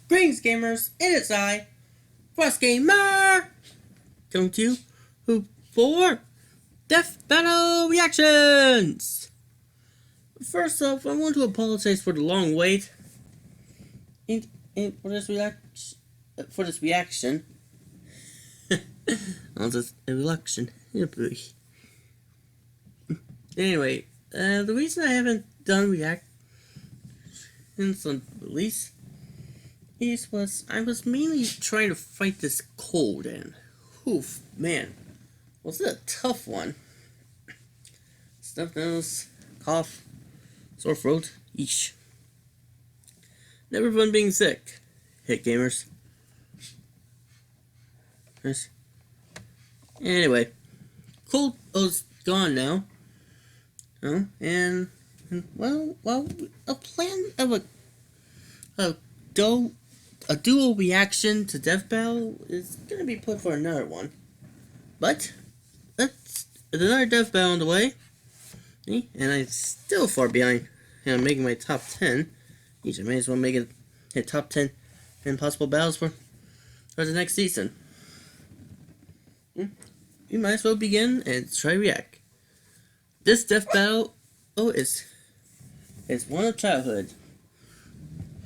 Greetings, gamers. It is I, Frost Gamer, coming to you for Death Battle Reactions. First off, I want to apologize for the long wait and for this reaction. On this reaction. Anyway, the reason I haven't done reactions on release I was mainly trying to fight this cold, and oof, man, was it a tough one. Stuffed nose, cough, sore throat, eesh. Never fun being sick. Hit gamers. Yes. Anyway, cold is gone now. Oh, and well, a plan of a dual reaction to Death Battle is gonna be put for another one. But that's another Death Battle on the way. And I'm still far behind. And I'm making my top 10. I may as well make it hit top 10 impossible battles for the next season. We might as well begin and try react. This Death Battle is one of childhood.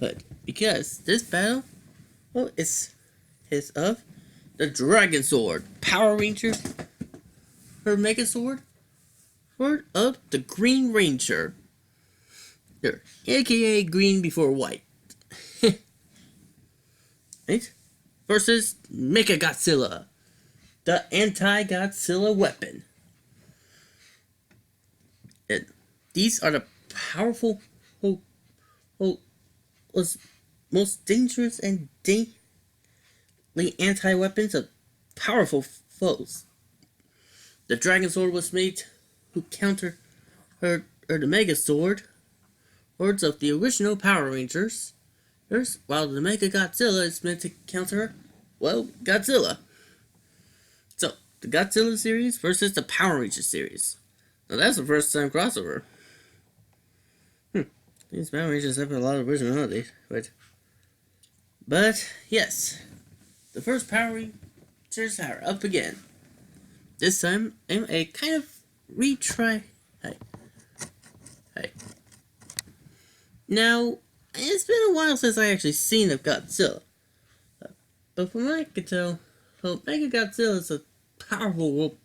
But because this battle is of the Dragonzord, Power Ranger, her Megazord, or of the Green Ranger, aka Green before White, right? Versus MechaGodzilla, the anti-Godzilla weapon. And these are the powerful, most dangerous and deadly anti-weapons of powerful foes. The Dragonzord was made to counter the Megazord hordes of the original Power Rangers, while the MechaGodzilla is meant to counter, Godzilla. So, the Godzilla series versus the Power Rangers series. Now that's the first time crossover. These Power Rangers have a lot of originality, but yes, the first Power Rangers are up again. This time, I'm a kind of retry. Hey. Now, it's been a while since I actually seen a Godzilla, but from what I can tell, MechaGodzilla is a powerful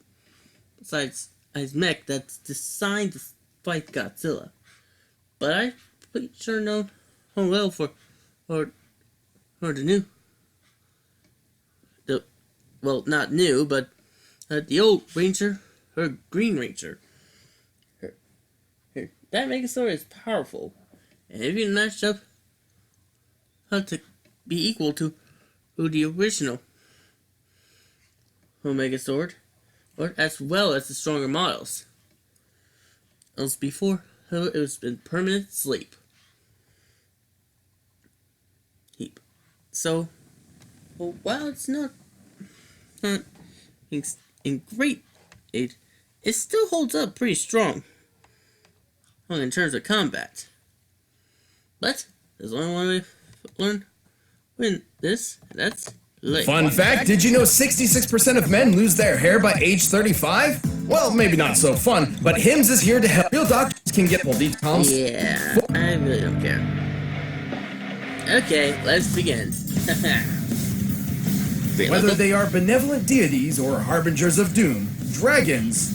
besides mech that's designed to fight Godzilla. But I pretty sure know well for the not new, but the old Ranger, her Green Ranger. That Megazord is powerful, and if you match up to be equal to the original Megazord, or as well as the stronger models. Else before, it was in permanent sleep. So, while it's not in great aid, it still holds up pretty strong in terms of combat. But there's only one way to win this, and that's life. Fun fact, did you know 66% of men lose their hair by age 35? Well, maybe not so fun, but Hims is here to help. Real doctors can get these problems. Yeah, I really don't care. Okay, let's begin. Whether they are benevolent deities or harbingers of doom, dragons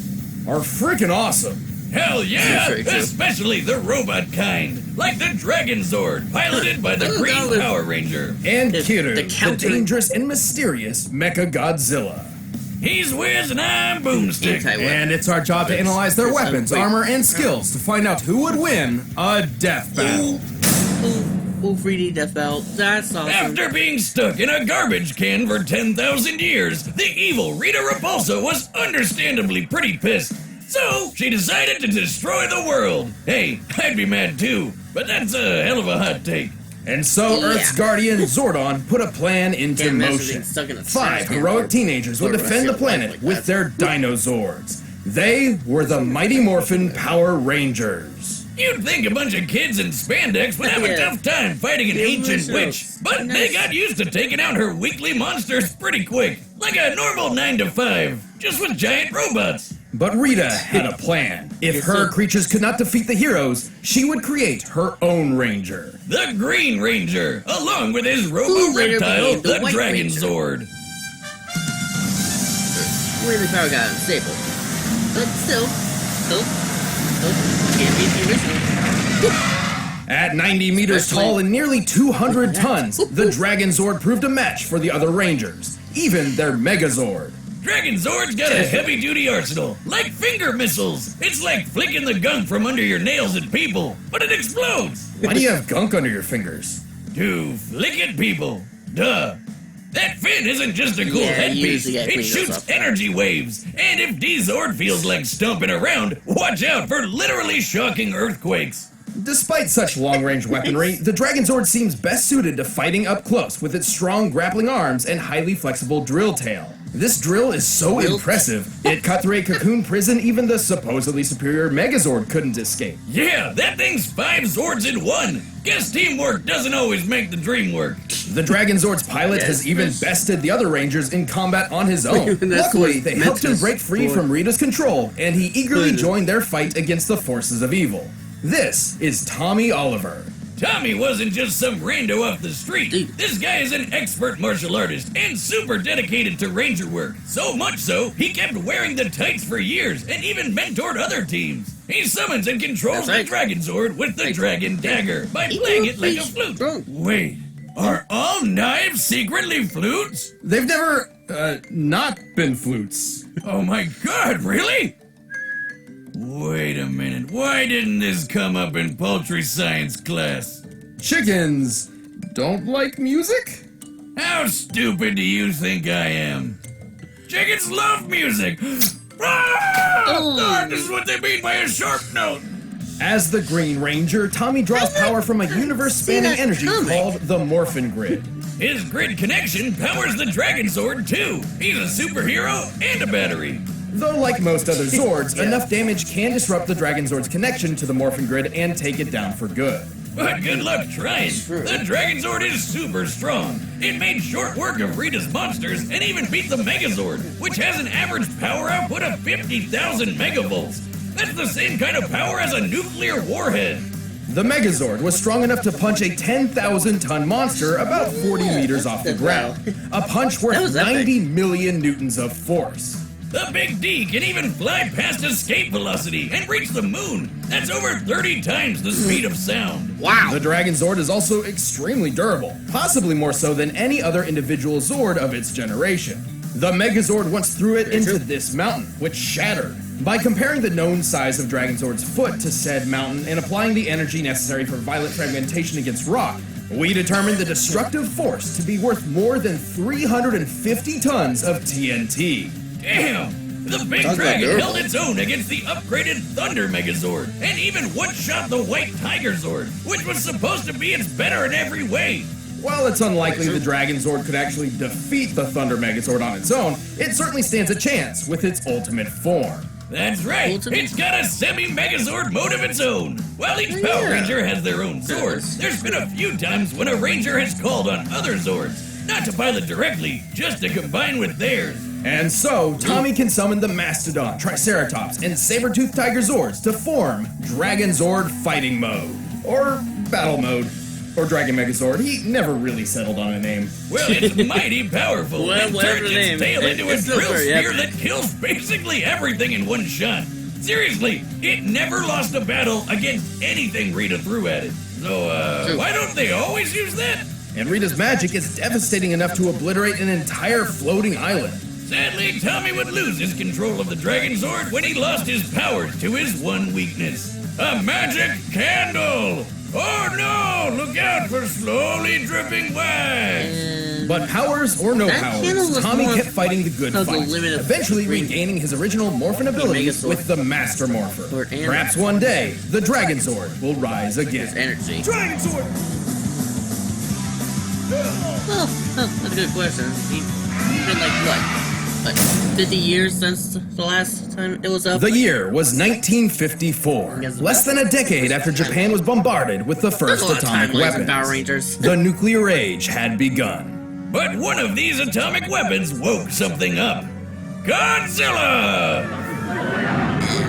are freaking awesome. Hell yeah! Especially the robot kind, like the Dragonzord, piloted by the Green Power Ranger. And Kiru, the dangerous and mysterious MechaGodzilla. He's Wiz and I'm Boomstick. And it's our job to analyze their weapons, armor, and skills to find out who would win a death battle. 3D death battle. That's awesome. After being stuck in a garbage can for 10,000 years, the evil Rita Repulsa was understandably pretty pissed. So, she decided to destroy the world. Hey, I'd be mad too, but that's a hell of a hot take. And so Earth's guardian, Zordon, put a plan into motion. 5 heroic teenagers would defend the planet with their Dinozords. They were the Mighty Morphin Power Rangers. You'd think a bunch of kids in spandex would have a tough time fighting an ancient witch, but they got used to taking out her weekly monsters pretty quick, like a normal 9 to 5, just with giant robots. But Rita had a plan. If her creatures could not defeat the heroes, she would create her own ranger. The Green Ranger, along with his robo-reptile, the Dragonzord. Really power got unstable. But still, can't beat the original. At 90 meters tall and nearly 200 tons, the Dragonzord proved a match for the other Rangers, even their Megazord. Dragonzord's got a heavy-duty arsenal, like finger missiles. It's like flicking the gunk from under your nails at people, but it explodes. Why do you have gunk under your fingers? To flick at people. Duh. That fin isn't just a cool headpiece, it shoots energy waves. And if D-Zord feels like stomping around, watch out for literally shocking earthquakes. Despite such long-range weaponry, the Dragonzord seems best suited to fighting up close with its strong grappling arms and highly flexible drill tail. This drill is so impressive, it cut through a cocoon prison even the supposedly superior Megazord couldn't escape. Yeah, that thing's 5 Zords in one. Guess teamwork doesn't always make the dream work. The Dragonzord's pilot has even bested the other Rangers in combat on his own. Luckily, they helped him break free from Rita's control, and he eagerly joined their fight against the forces of evil. This is Tommy Oliver. Tommy wasn't just some rando off the street. This guy is an expert martial artist and super dedicated to ranger work. So much so, he kept wearing the tights for years and even mentored other teams. He summons and controls the Dragonzord with the Dragon Dagger by playing it like a flute. Wait, are all knives secretly flutes? They've never, not been flutes. Oh my god, really? Wait a minute, why didn't this come up in poultry science class? Chickens don't like music? How stupid do you think I am? Chickens love music! God, this is what they mean by a sharp note! As the Green Ranger, Tommy draws power from a universe-spanning energy called the Morphin Grid. His grid connection powers the Dragonzord too! He's a superhero and a battery! Though like most other Zords, enough damage can disrupt the Dragonzord's connection to the Morphin Grid and take it down for good. But good luck trying. The Dragonzord is super strong. It made short work of Rita's monsters and even beat the Megazord, which has an average power output of 50,000 megavolts. That's the same kind of power as a nuclear warhead. The Megazord was strong enough to punch a 10,000-ton monster about 40 meters off the ground. A punch worth 90 million newtons of force. The Big D can even fly past escape velocity and reach the moon. That's over 30 times the speed of sound. Wow. The Dragonzord is also extremely durable, possibly more so than any other individual Zord of its generation. The Megazord once threw it into this mountain, which shattered. By comparing the known size of Dragonzord's foot to said mountain and applying the energy necessary for violent fragmentation against rock, we determined the destructive force to be worth more than 350 tons of TNT. Damn! The big dragon held its own against the upgraded Thunder Megazord, and even one-shot the White Tiger Zord, which was supposed to be its better in every way. While it's unlikely the Dragonzord could actually defeat the Thunder Megazord on its own, it certainly stands a chance with its ultimate form. That's right, it's got a semi-Megazord mode of its own. While each Power Ranger has their own Zords, there's been a few times when a Ranger has called on other Zords, not to pilot directly, just to combine with theirs. And so, Tommy can summon the Mastodon, Triceratops, and Saber-Tooth Tiger Zords to form Dragonzord Fighting Mode. Or Battle Mode. Or Dragon Megazord. He never really settled on a name. Well, it's mighty powerful. Well, it turns its tail into a drill spear that kills basically everything in one shot. Seriously, it never lost a battle against anything Rita threw at it. So, why don't they always use that? And Rita's magic is devastating enough to obliterate an entire floating island. Sadly, Tommy would lose his control of the Dragonzord when he lost his powers to his one weakness. A magic candle! Oh no! Look out for slowly dripping wax! But powers or no powers, Tommy kept fighting the good fight, eventually regaining his original morphin abilities with the Master Morpher. Perhaps one day, the Dragonzord will rise again. Dragonzord! Well, that's a good question. He's been like what? 50 years since the last time it was up. The year was 1954, less than a decade after Japan was bombarded with the first atomic Power weapons. Rangers. The nuclear age had begun. But one of these atomic weapons woke something up. Godzilla!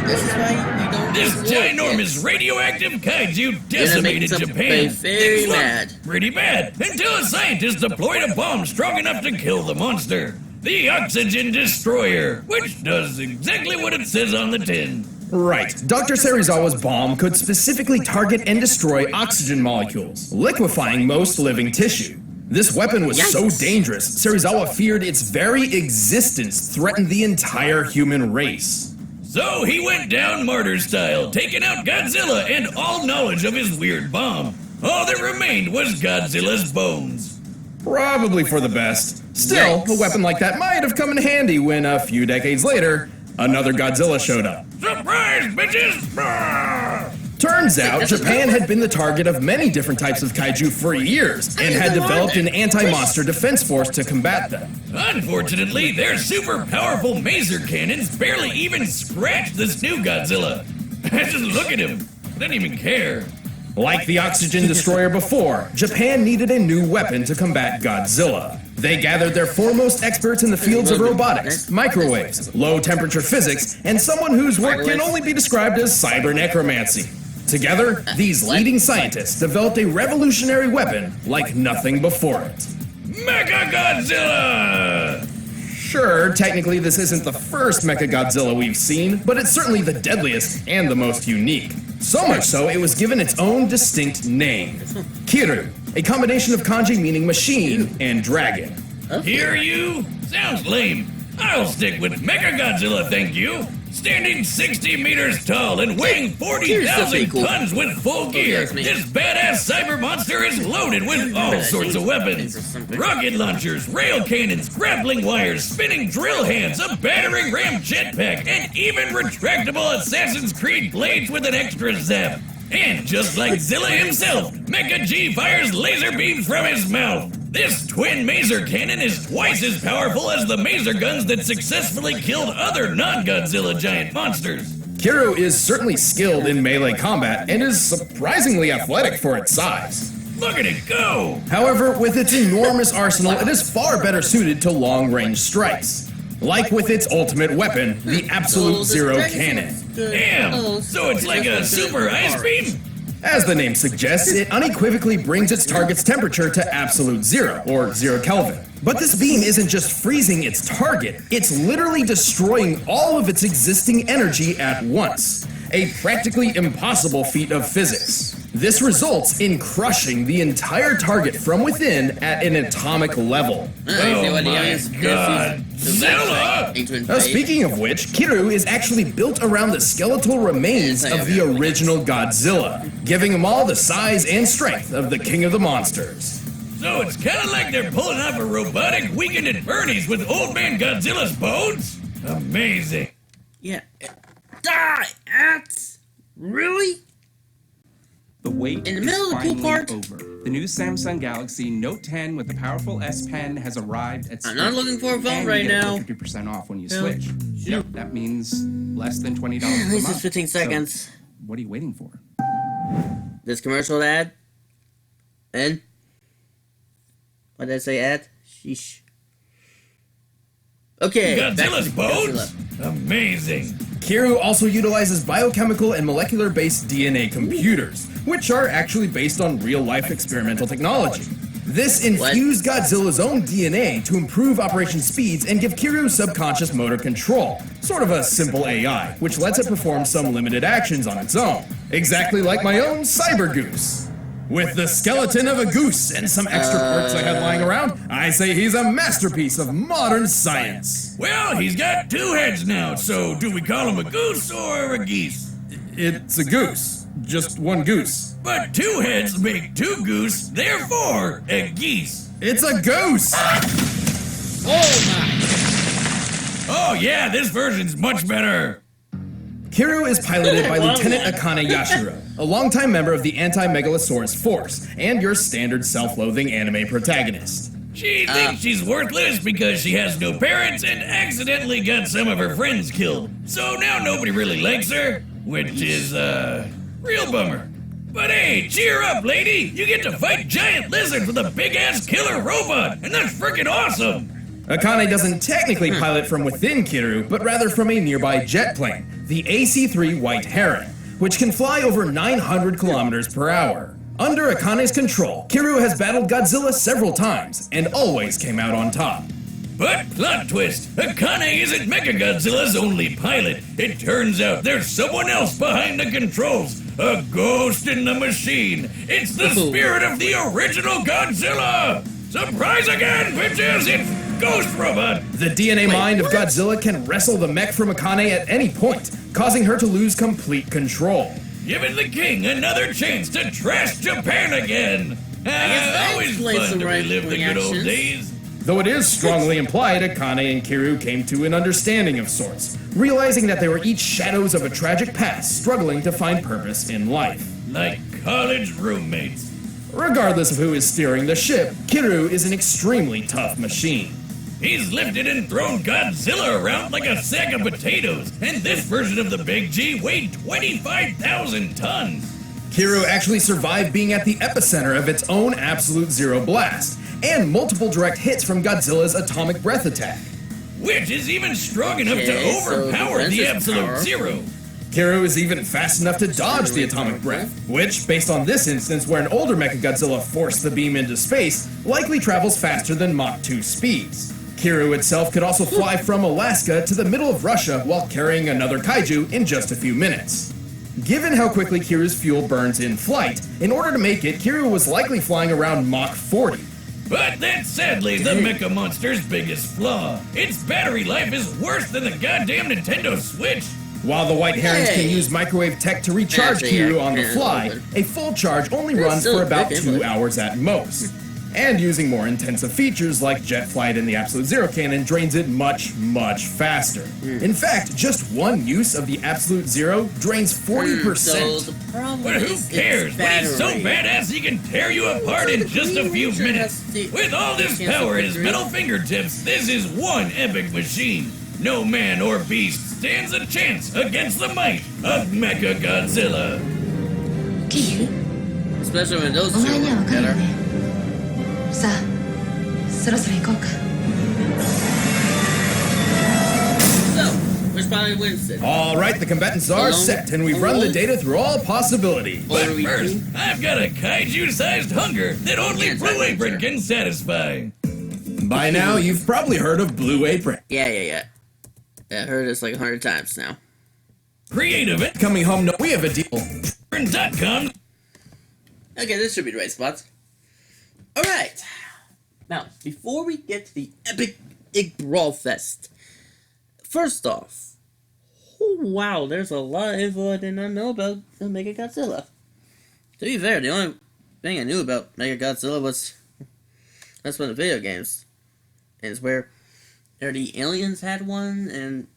This is why you don't This use wood. ginormous radioactive kaiju decimated somebody Japan. very Things looked mad. pretty bad until a scientist deployed a bomb strong enough to kill the monster. The Oxygen Destroyer, which does exactly what it says on the tin. Right. Dr. Serizawa's bomb could specifically target and destroy oxygen molecules, liquefying most living tissue. This weapon was so dangerous, Serizawa feared its very existence threatened the entire human race. So he went down martyr style, taking out Godzilla and all knowledge of his weird bomb. All that remained was Godzilla's bones. Probably for the best. Still, a weapon like that might have come in handy when, a few decades later, another Godzilla showed up. Surprise, bitches! Brrr! Turns out, Japan had been the target of many different types of kaiju for years, and had developed an anti-monster defense force to combat them. Unfortunately, their super powerful maser cannons barely even scratched this new Godzilla. Just look at him. Doesn't even care. Like the Oxygen Destroyer before, Japan needed a new weapon to combat Godzilla. They gathered their foremost experts in the fields of robotics, microwaves, low-temperature physics, and someone whose work can only be described as cyber necromancy. Together, these leading scientists developed a revolutionary weapon like nothing before it. MechaGodzilla! Sure, technically this isn't the first MechaGodzilla we've seen, but it's certainly the deadliest and the most unique. So much so, it was given its own distinct name. Kiru, a combination of kanji meaning machine and dragon. Hear you? Sounds lame. I'll stick with MechaGodzilla, thank you. Standing 60 meters tall and weighing 40,000 tons with full gear, this badass cyber monster is loaded with all sorts of weapons. Rocket launchers, rail cannons, grappling wires, spinning drill hands, a battering ram jetpack, and even retractable Assassin's Creed blades with an extra zap. And just like Zilla himself, Mecha G fires laser beams from his mouth. This twin maser cannon is twice as powerful as the maser guns that successfully killed other non-Godzilla giant monsters. Kiru is certainly skilled in melee combat and is surprisingly athletic for its size. Look at it go! However, with its enormous arsenal, it is far better suited to long-range strikes. Like with its ultimate weapon, the Absolute Zero Cannon. Damn! So it's like a super ice beam? As the name suggests, it unequivocally brings its target's temperature to absolute zero, or 0 Kelvin. But this beam isn't just freezing its target, it's literally destroying all of its existing energy at once. A practically impossible feat of physics. This results in crushing the entire target from within at an atomic level. Oh my god! Zilla! Speaking of which, Kiru is actually built around the skeletal remains of the original Godzilla, giving him all the size and strength of the King of the Monsters. So it's kinda like they're pulling off a robotic Weekend at Bernie's with Old Man Godzilla's bones? Amazing. Yeah. Die, ants! Really? The wait In the middle is of the pool finally part? over. The new Samsung Galaxy Note 10 with the powerful S Pen has arrived at I'm not looking for a phone and right you get now. 50% off when you No. switch. Yep, that means less than $20 At per least month. it's 15 seconds. So, what are you waiting for? This commercial ad. And? What did I say ad? Sheesh. Okay. back to Godzilla's bones? Godzilla. Amazing. Kiru also utilizes biochemical and molecular-based DNA computers, which are actually based on real-life experimental technology. This infused Godzilla's own DNA to improve operation speeds and give Kiru subconscious motor control, sort of a simple AI, which lets it perform some limited actions on its own, exactly like my own Cyber Goose. With the skeleton of a goose and some extra parts I had lying around, I say he's a masterpiece of modern science. Well, he's got 2 heads now, so do we call him a goose or a geese? It's a goose. Just one goose. But 2 heads make 2 goose, therefore a geese. It's a goose! Oh yeah, this version's much better. Kiru is piloted by Lieutenant Akane Yashiro, a longtime member of the Anti-Megalosaurus Force, and your standard self-loathing anime protagonist. She thinks she's worthless because she has no parents and accidentally got some of her friends killed. So now nobody really likes her, which is, real bummer. But hey, cheer up, lady! You get to fight giant lizards with a big-ass killer robot, and that's freaking awesome! Akane doesn't technically pilot from within Kiru, but rather from a nearby jet plane, the AC-3 White Heron, which can fly over 900 kilometers per hour. Under Akane's control, Kiru has battled Godzilla several times, and always came out on top. But plot twist, Akane isn't MechaGodzilla's only pilot. It turns out there's someone else behind the controls. A ghost in the machine. It's the spirit of the original Godzilla! Surprise again, bitches! It's Ghost Robot! The DNA mind of Godzilla can wrestle the mech from Akane at any point, causing her to lose complete control. Giving the king another chance to trash Japan again! that Always explains fun the to right relive the good old reactions. days. Though it is strongly implied Akane and Kiru came to an understanding of sorts, realizing that they were each shadows of a tragic past struggling to find purpose in life. Like college roommates. Regardless of who is steering the ship, Kiru is an extremely tough machine. He's lifted and thrown Godzilla around like a sack of potatoes, and this version of the Big G weighed 25,000 tons. Kiru actually survived being at the epicenter of its own Absolute Zero blast, and multiple direct hits from Godzilla's atomic breath attack. Which is even strong enough Okay, to so overpower the defense is Absolute power. Zero. Kiru is even fast enough to dodge the atomic breath, which, based on this instance where an older MechaGodzilla forced the beam into space, likely travels faster than Mach 2 speeds. Kiru itself could also fly from Alaska to the middle of Russia while carrying another kaiju in just a few minutes. Given how quickly Kiru's fuel burns in flight, in order to make it, Kiru was likely flying around Mach 40. But that's sadly the Mecha Monster's biggest flaw. Its battery life is worse than the goddamn Nintendo Switch. While the White Herons can Hey. use microwave tech to recharge Actually, Kiru I on the can, fly, but- a full charge only That's runs still for a about big 2 input. hours at most. And using more intensive features like jet flight and the Absolute Zero cannon drains it much, much faster. In fact, just one use of the Absolute Zero drains 40%. So the problem But who is cares? its But he's so battery. badass he can tear you apart in just a few Ranger minutes. has the- With all this Cancel power at his victory. metal fingertips, this is one epic machine. No man or beast stands a chance against the might of MechaGodzilla. キリュウ Especially when those お two 前には are わかるよ better. ねさあそろそろ行こうか So, which probably wins it? Alright, the combatants are set, and we've run the data through all possibilities. But Or we first, think- I've got a kaiju-sized hunger that only Blue Apron can satisfy. By now, you've probably heard of Blue Apron. Yeah. I heard this like 100 times now. Creative at Coming home, no, we have a deal. apron.com. Okay, this should be the right spot. Alright. Now, before we get to the epic Brawl Fest, first off, oh wow, there's a lot of info I did not know about the MechaGodzilla. To be fair, the only thing I knew about MechaGodzilla was that's one of the video games. And it's where the aliens had one, and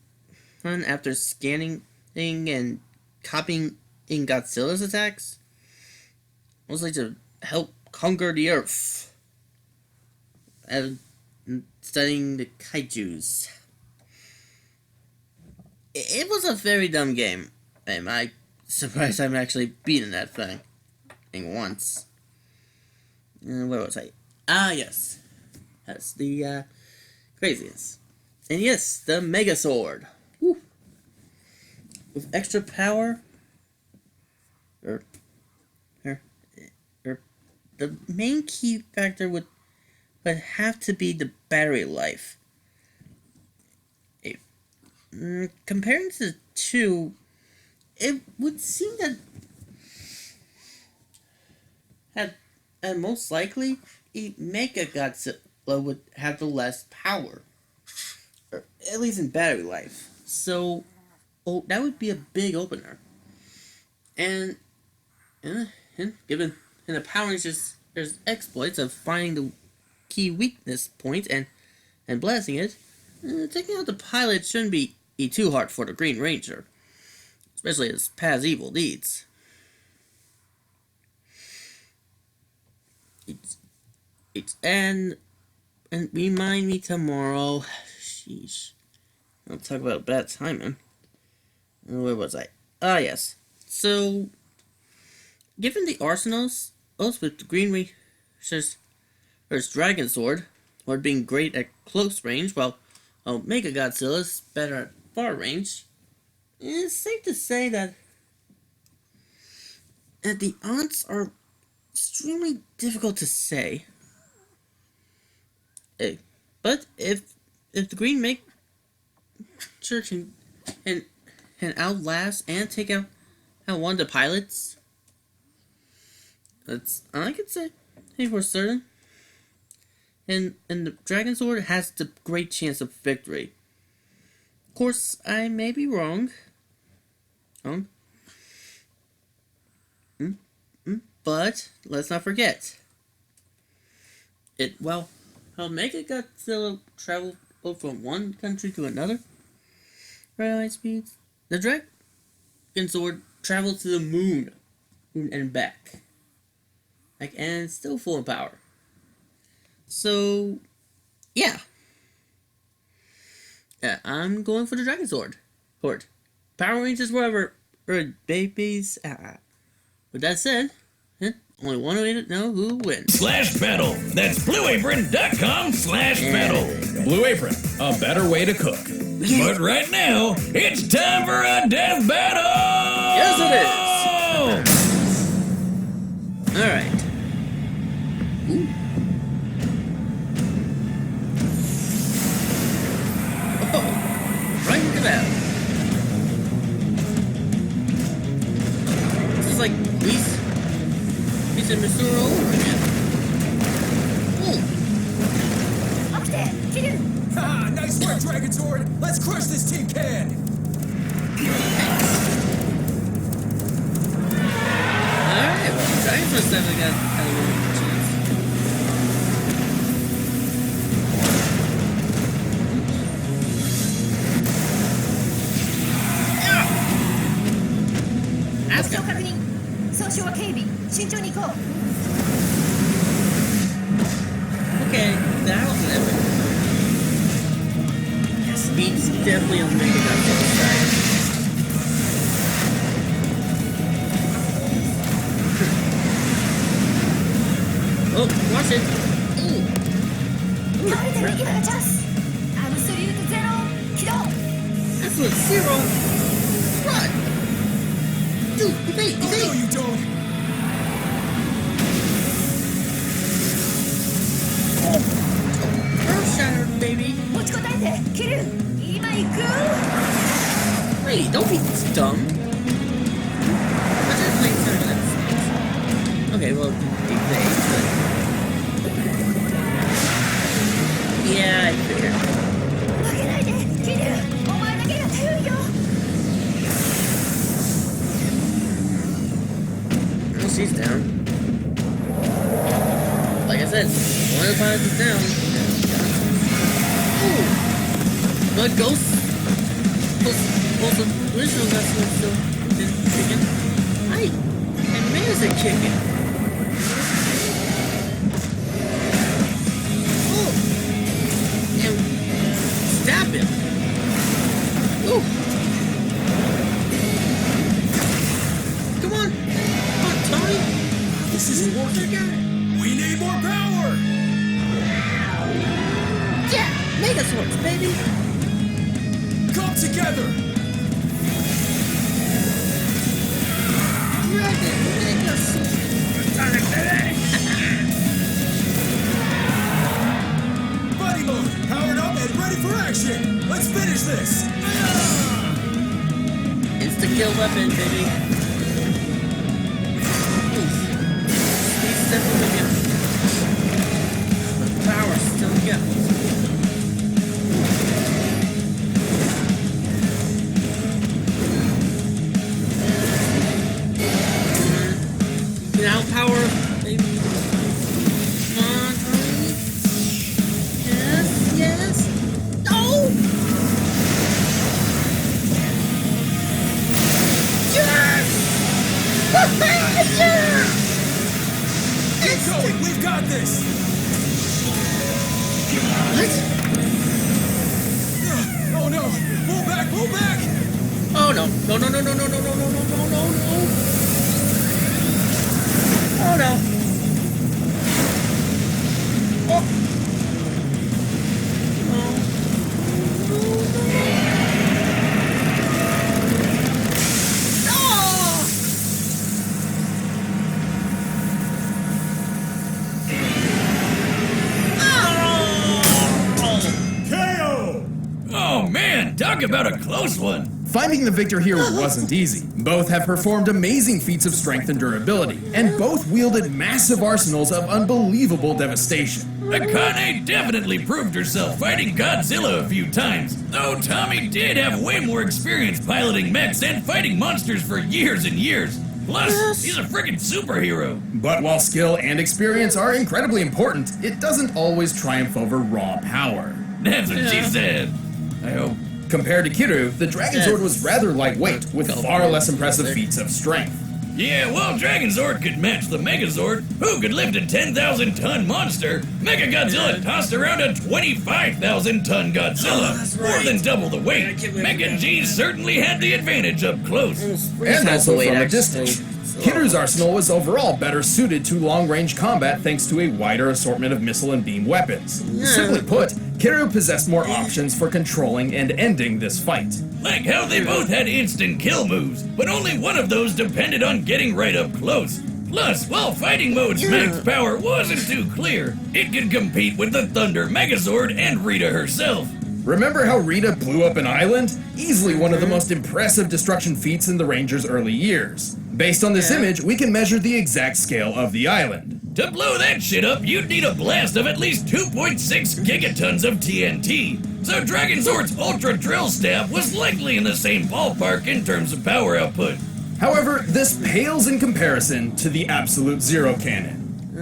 after scanning and copying in Godzilla's attacks, mostly to help conquer the Earth. And studying the kaijus. It was a very dumb game. And I'm surprised I'm actually beaten that thing once. Where was I? Ah, yes. That's the craziest. And yes, the Megazord. Woo. With extra power. The main key factor would have to be the battery life. Comparing to the two, it would seem that most likely a MechaGodzilla would have the less power, or at least in battery life. So, that would be a big opener. And given the power is just there's exploits of finding the key weakness point and blasting it. Taking out the pilot shouldn't be too hard for the Green Ranger, especially his past evil deeds. And and remind me tomorrow. Sheesh. I'll talk about bad timing. Where was I? Ah, yes. So, given the arsenals, those with the Green Ranger's Dragonzord, or being great at close range, while MechaGodzilla is better at far range, it's safe to say that the odds are extremely difficult to say. But if the Green Make Church can outlast and take out one of the pilots, that's all I can say for certain. And the Dragonzord has the great chance of victory. Of course, I may be wrong. But let's not forget. How MechaGodzilla traveled from one country to another, very high speeds. The Dragonzord traveled to the moon and back, and still full of power. So, yeah, I'm going for the Dragonzord. Power Rangers, whatever, babies. With that said, only one way to know who wins. /battle. That's blueapron.com/battle. Blue Apron, a better way to cook. But right now, it's time for a death battle! Yes, it is. All right. Ooh. Oh, right into battle. This is like he's in Missouri all over again. Ooh. Ha! Nice work, Dragonzord! Let's crush this tin can! Alright, well, Dragonzord's definitely got a little chance. That's good. Okay, that was an epic. Speed's definitely on the MechaGodzilla side. Oh, watch it! Ooh. Absolute zero! Run! Dude, evade! No, you don't! Earth Shatter, baby! Wait, don't be dumb! Okay, well, evade, but... Yeah, I figured. Well, she's down. Like I said, one of the pilots is down. Ooh! But Ghost original vessel still kicking. And man is it kicking. Oh! And stab him. Ooh! Come on, Tony! This isn't working! We need more power! Yeah! Megazords, baby! Come together! Dragon Megazord! Buddy mode, powered up and ready for action! Let's finish this! Insta-kill weapon, baby! He's definitely good. The power still goes. Now power, baby. Come on, Tony. Yes. Oh! Yes! Yeah! It's Oh no! Pull back! Pull back! Oh no. No, no, no, no, no, no, no, no, no, no, no, no. Oh no. Oh. KO! Oh man, talk about a close one. Finding the victor here wasn't easy. Both have performed amazing feats of strength and durability, and both wielded massive arsenals of unbelievable devastation. Akane definitely proved herself fighting Godzilla a few times, though Tommy did have way more experience piloting mechs and fighting monsters for years and years. Plus, he's a freaking superhero. But while skill and experience are incredibly important, it doesn't always triumph over raw power. That's what she said. I hope. Compared to Kiru, the Dragonzord was rather lightweight, with far less impressive feats of strength. Yeah, well, Dragonzord could match the Megazord, who could lift a 10,000-ton monster. MechaGodzilla tossed around a 25,000-ton Godzilla, more than double the weight. Mecha G certainly had the advantage up close. And also from a distance. Kiru's arsenal was overall better suited to long-range combat thanks to a wider assortment of missile and beam weapons. Simply put, Kiru possessed more options for controlling and ending this fight. Like how they both had instant kill moves, but only one of those depended on getting right up close. Plus, while fighting mode's max power wasn't too clear, it could compete with the Thunder Megazord and Rita herself. Remember how Rita blew up an island? Easily one of the most impressive destruction feats in the Ranger's early years. Based on this image, we can measure the exact scale of the island. To blow that shit up, you'd need a blast of at least 2.6 gigatons of TNT. So Dragonzord's Ultra Drill Stab was likely in the same ballpark in terms of power output. However, this pales in comparison to the Absolute Zero Cannon.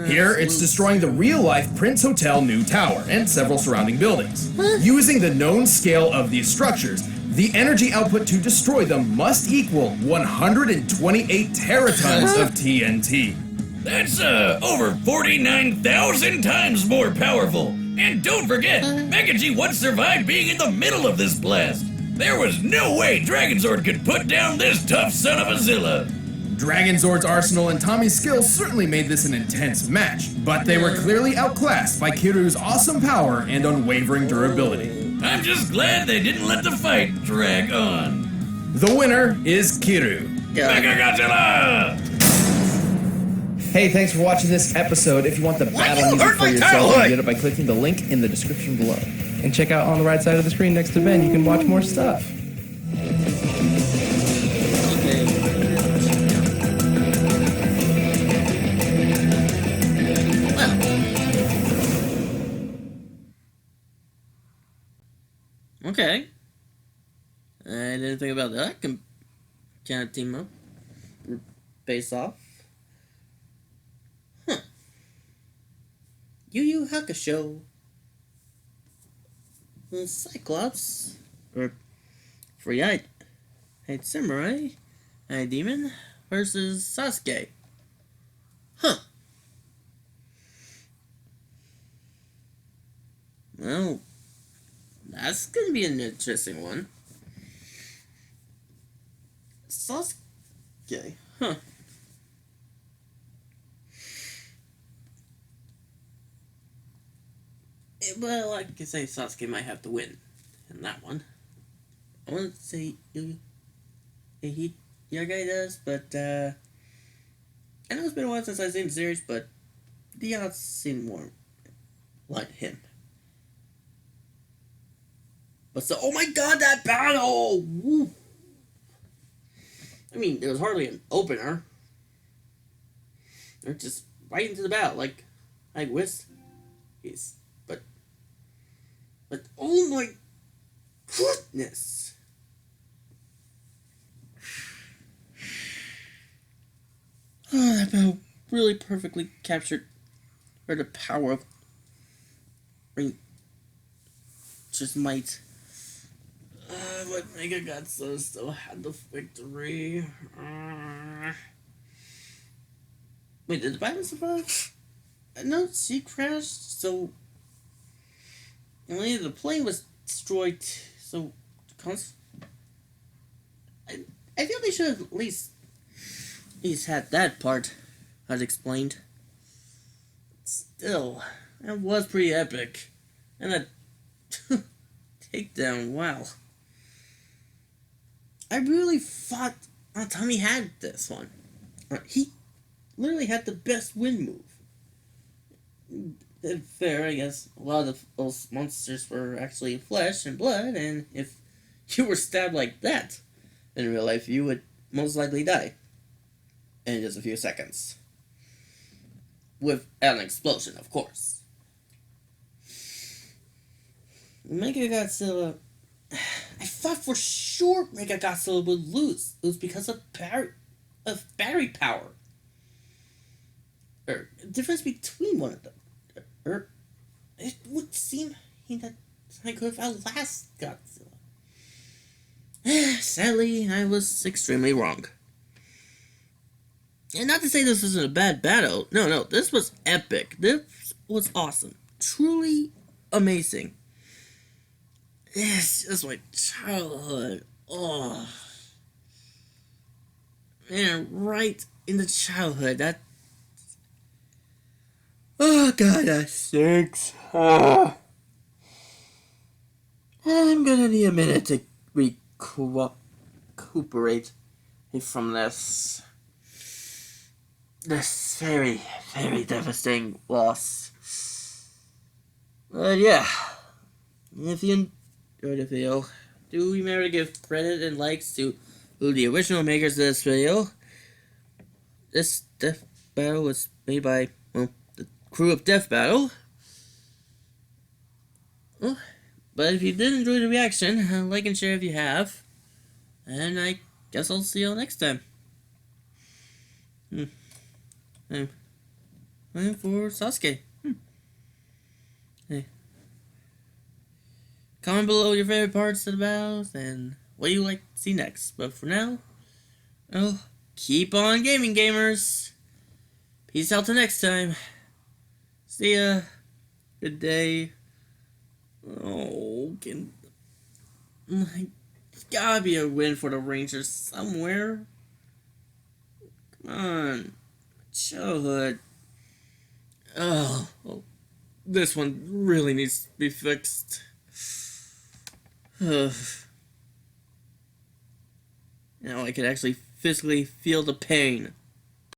Here, it's destroying the real-life Prince Hotel New Tower and several surrounding buildings. Using the known scale of these structures, the energy output to destroy them must equal 128 teratons of TNT. That's over 49,000 times more powerful. And don't forget, Mecha G once survived being in the middle of this blast. There was no way Dragonzord could put down this tough son of a Zilla. Dragonzord's arsenal and Tommy's skills certainly made this an intense match, but they were clearly outclassed by Kiru's awesome power and unwavering durability. I'm just glad they didn't let the fight drag on. The winner is Kiru. MechaGodzilla! Hey, thanks for watching this episode. If you want the battle music for yourself, you can get it by clicking the link in the description below. And check out on the right side of the screen next to Ben, you can watch more stuff. Okay. I didn't think about that. Can I team up? Face off? Huh. Yu Yu Hakusho. Cyclops. Or Free-Eyed Samurai. Demon versus Sasuke. Huh. Well, that's gonna be an interesting one. Sasuke, huh? Well, like I say, Sasuke might have to win in that one. I want to say your guy does, but I know it's been a while since I've seen the series, but the odds seem more like him. But so, oh my god, that battle! Woo. I mean, there was hardly an opener. They're just right into the battle, like Whis. But oh my goodness! Oh, that battle really perfectly captured the power of just might. But MechaGodzilla still had the victory. Wait, did the Batman survive? No, she crashed, so... only the plane was destroyed, so I feel they should have at least had that part as explained. Still, that was pretty epic. And that takedown, wow. I really thought Tommy had this one. He literally had the best wind move. And fair, I guess a lot of those monsters were actually flesh and blood, and if you were stabbed like that in real life, you would most likely die in just a few seconds. Without an explosion, of course. MechaGodzilla, I thought for sure MechaGodzilla would lose. It was because of battery power. Or difference between one of them. It would seem that I could have outlasted Godzilla. Sadly, I was extremely wrong. And not to say this wasn't a bad battle. No, this was epic. This was awesome. Truly amazing. It's just my childhood. Oh. Man, right in the childhood. That. Oh god, that stinks. I'm gonna need a minute to recuperate from this very, very devastating loss. But yeah, if you enjoyed the video, do remember to give credit and likes to the original makers of this video. This death battle was made by, well, the crew of Death Battle. Well, but if you did enjoy the reaction, like and share if you have. And I guess I'll see you all next time. I'm for Sasuke. Hey. Comment below your favorite parts of the battles and what you like to see next. But for now, keep on gaming, gamers. Peace out till next time. See ya. Good day. Oh, it's gotta be a win for the Rangers somewhere. Come on. Childhood. Oh, this one really needs to be fixed. Now I can actually physically feel the pain.